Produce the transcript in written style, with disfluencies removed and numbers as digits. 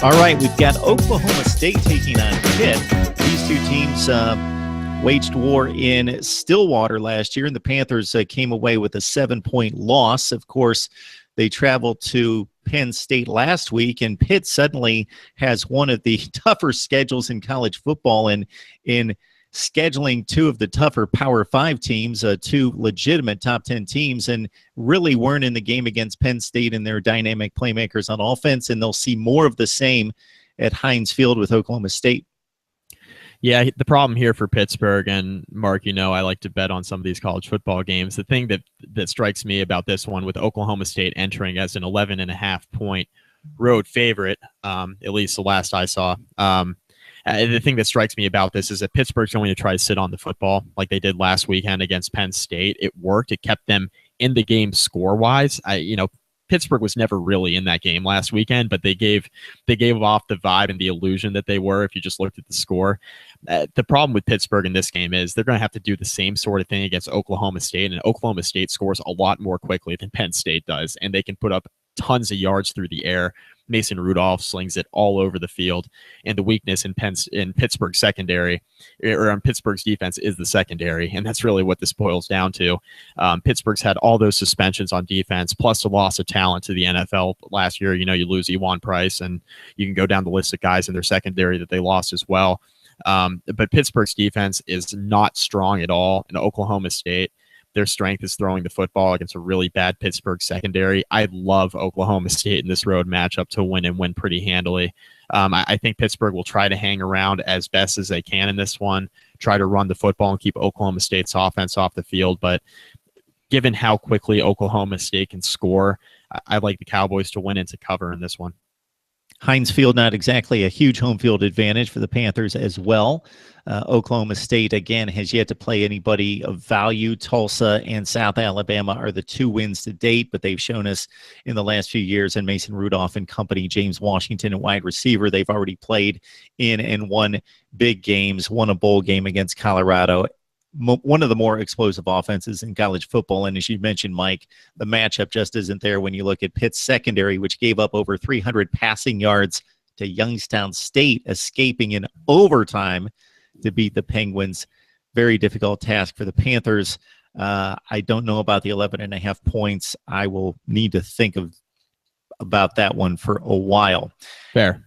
All right, we've got Oklahoma State taking on Pitt. These two teams waged war in Stillwater last year, and the Panthers came away with a 7-point loss. Of course, they traveled to Penn State last week, and Pitt suddenly has one of the tougher schedules in college football, and in scheduling two of the tougher Power 5 teams, two legitimate top 10 teams, and really weren't in the game against Penn State and their dynamic playmakers on offense, and they'll see more of the same at Heinz Field with Oklahoma State. Yeah, the problem here for Pittsburgh, and Mark, I like to bet on some of these college football games. The thing that strikes me about this one, with Oklahoma State entering as an 11.5-point road favorite, at least the last I saw, the thing that strikes me about this is that Pittsburgh's going to try to sit on the football like they did last weekend against Penn State. It worked. It kept them in the game score-wise. Pittsburgh was never really in that game last weekend, but they gave off the vibe and the illusion that they were if you just looked at the score. The problem with Pittsburgh in this game is they're going to have to do the same sort of thing against Oklahoma State, and Oklahoma State scores a lot more quickly than Penn State does, and they can put up tons of yards through the air. Mason Rudolph slings it all over the field, and the weakness in Pittsburgh's secondary, or on Pittsburgh's defense, is the secondary, and that's really what this boils down to. Pittsburgh's had all those suspensions on defense, plus the loss of talent to the NFL last year. You lose Ewan Price, and you can go down the list of guys in their secondary that they lost as well. But Pittsburgh's defense is not strong at all. In Oklahoma State, their strength is throwing the football against a really bad Pittsburgh secondary. I love Oklahoma State in this road matchup to win pretty handily. I think Pittsburgh will try to hang around as best as they can in this one, try to run the football and keep Oklahoma State's offense off the field. But given how quickly Oklahoma State can score, I like the Cowboys to win and to cover in this one. Heinz Field, not exactly a huge home field advantage for the Panthers as well. Oklahoma State, again, has yet to play anybody of value. Tulsa and South Alabama are the two wins to date, but they've shown us in the last few years, and Mason Rudolph and company, James Washington and wide receiver, they've already played in and won big games, won a bowl game against Colorado. One of the more explosive offenses in college football. And as you mentioned, Mike, the matchup just isn't there when you look at Pitt's secondary, which gave up over 300 passing yards to Youngstown State, escaping in overtime to beat the Penguins. Very difficult task for the Panthers. I don't know about the 11.5 points. I will need to think about that one for a while. Fair.